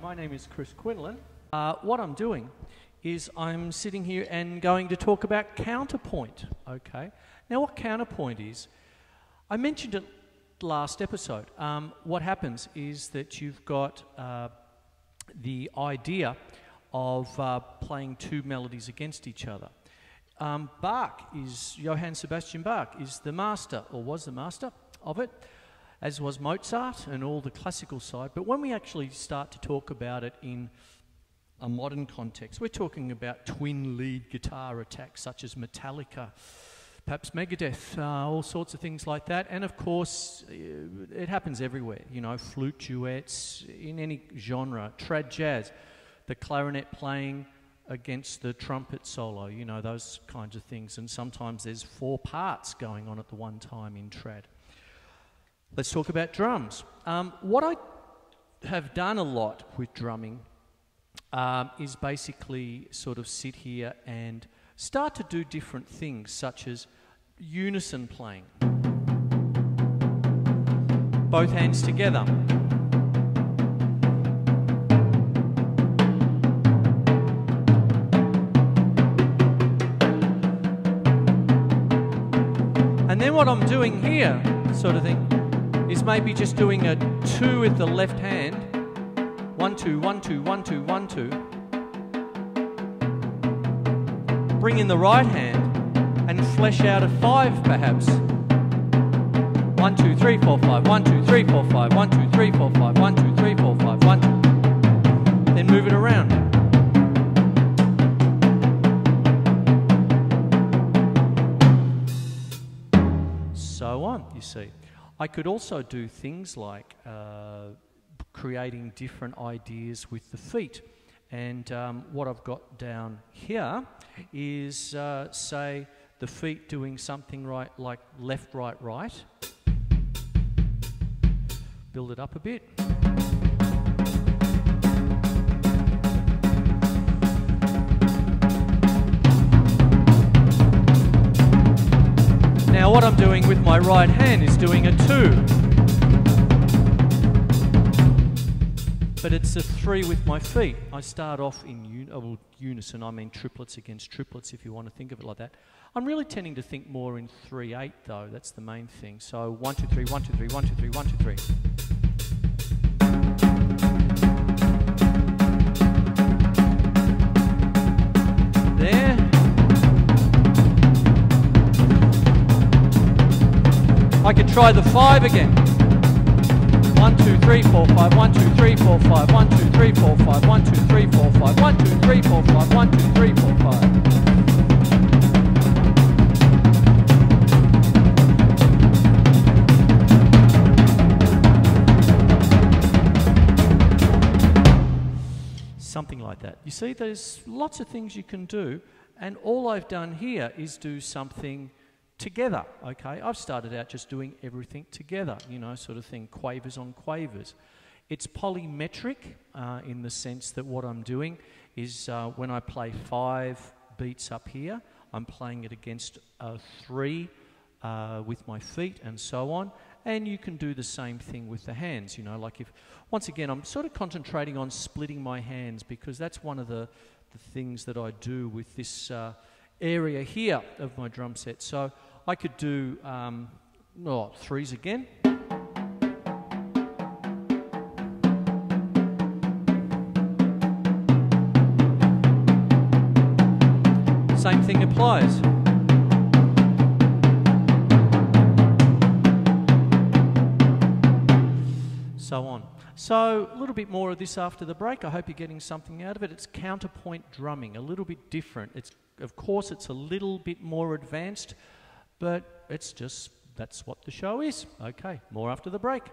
my name is Quinlan. What I'm doing is I'm sitting here and going to talk about counterpoint, okay? Now what counterpoint is, I mentioned it last episode. What happens is that you've got the idea of playing two melodies against each other. Johann Sebastian Bach is the master, or was the master of it, as was Mozart and all the classical side. But when we actually start to talk about it in a modern context, we're talking about twin lead guitar attacks such as Metallica, perhaps Megadeth, all sorts of things like that. And of course, it happens everywhere, you know, flute duets in any genre, trad jazz, the clarinet playing against the trumpet solo, you know, those kinds of things. And sometimes there's four parts going on at the one time in trad. Let's talk about drums. What I have done a lot with drumming is basically sort of sit here and start to do different things, such as unison playing. Both hands together. And then what I'm doing here, sort of thing, is maybe just doing a 2 with the left hand. 1, 2, 1, 2, 1, 2, 1, 2. Bring in the right hand and flesh out a 5 perhaps. 1, 2, 3, 4, 5. 1, 2, 3, 4, 5. 1, 2, 3, 4, 5. 1, 2, 3, 4, 5. 1, 2. Then move it around. So on, you see. I could also do things like creating different ideas with the feet. And what I've got down here is, say, the feet doing something right, like left, right, right. Build it up a bit. Now what I'm doing with my right hand is doing a 2. But it's a 3 with my feet. I start off in unison, I mean triplets against triplets if you want to think of it like that. I'm really tending to think more in 3/8 though, that's the main thing. So 1, 2, 3, 1, 2, 3, 1, 2, 3, 1, 2, 3. There. I could try the 5 again. 1, 2, 3, 4, 5, 1, 2, 3, 4, 5, 1, 2, 3, 4, 5, 1, 2, 3, 4, 5, 1, 2, 3, 4, 5, 1, 2, 3, 4, 5. Something like that. You see, there's lots of things you can do, and all I've done here is do something together, okay? I've started out just doing everything together, you know, sort of thing, quavers on quavers. It's polymetric in the sense that what I'm doing is when I play 5 beats up here, I'm playing it against 3 with my feet and so on. And you can do the same thing with the hands, you know, like if, once again, I'm sort of concentrating on splitting my hands because that's one of the things that I do with this area here of my drum set. So I could do 3s again. Same thing applies. So on. So a little bit more of this after the break. I hope you're getting something out of it. It's counterpoint drumming, a little bit different. Of course, it's a little bit more advanced, but it's just, that's what the show is. Okay, more after the break.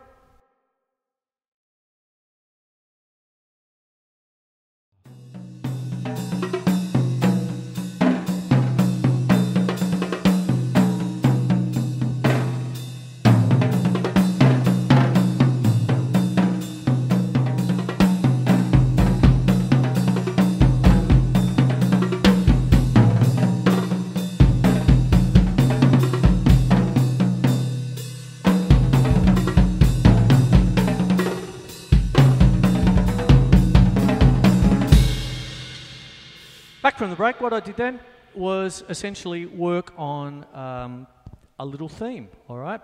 break, what I did then was essentially work on a little theme, all right?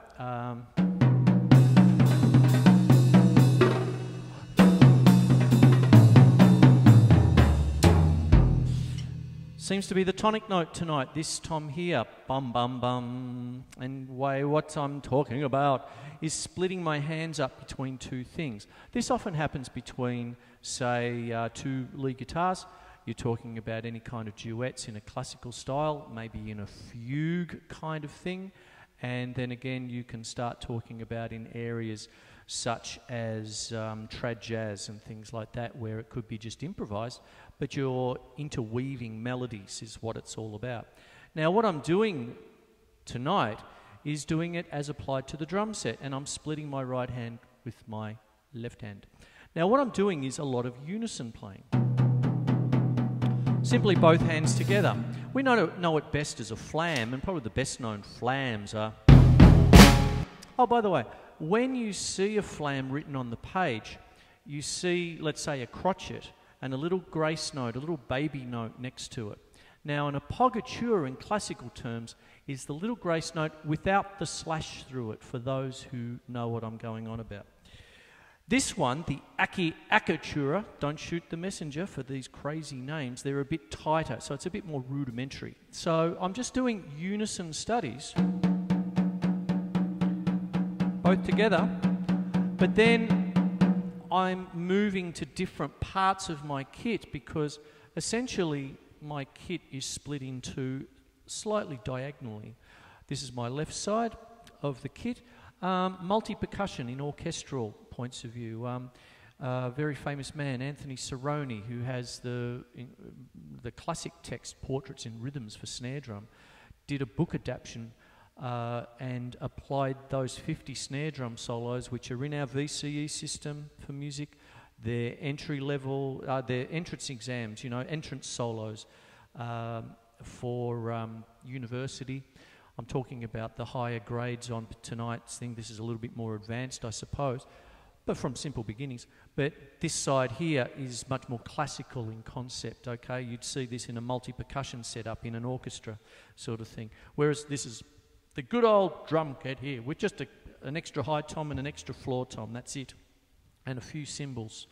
Seems to be the tonic note tonight, this tom here, bum bum bum. And what I'm talking about is splitting my hands up between two things. This often happens between, say, two lead guitars. You're talking about any kind of duets in a classical style, maybe in a fugue kind of thing. And then again, you can start talking about in areas such as trad jazz and things like that, where it could be just improvised, but you're interweaving melodies is what it's all about. Now, what I'm doing tonight is doing it as applied to the drum set, and I'm splitting my right hand with my left hand. Now, what I'm doing is a lot of unison playing. Simply both hands together. We know it best as a flam, and probably the best known flams are... Oh, by the way, when you see a flam written on the page, you see, let's say, a crotchet and a little grace note, a little baby note next to it. Now, an appogatura in classical terms is the little grace note without the slash through it, for those who know what I'm going on about. This one, the acciacatura, don't shoot the messenger for these crazy names, they're a bit tighter, so it's a bit more rudimentary. So I'm just doing unison studies, both together, but then I'm moving to different parts of my kit because essentially my kit is split into slightly diagonally. This is my left side of the kit. Multi-percussion in orchestral points of view. A very famous man, Anthony Cerrone, who has the classic text Portraits in Rhythms for snare drum, did a book adaptation and applied those 50 snare drum solos, which are in our VCE system for music, their entry level, their entrance exams, entrance solos for university. I'm talking about the higher grades on tonight's thing. This is a little bit more advanced, I suppose, but from simple beginnings. But this side here is much more classical in concept, okay? You'd see this in a multi-percussion setup in an orchestra sort of thing. Whereas this is the good old drum kit here with just an extra high tom and an extra floor tom, that's it. And a few cymbals.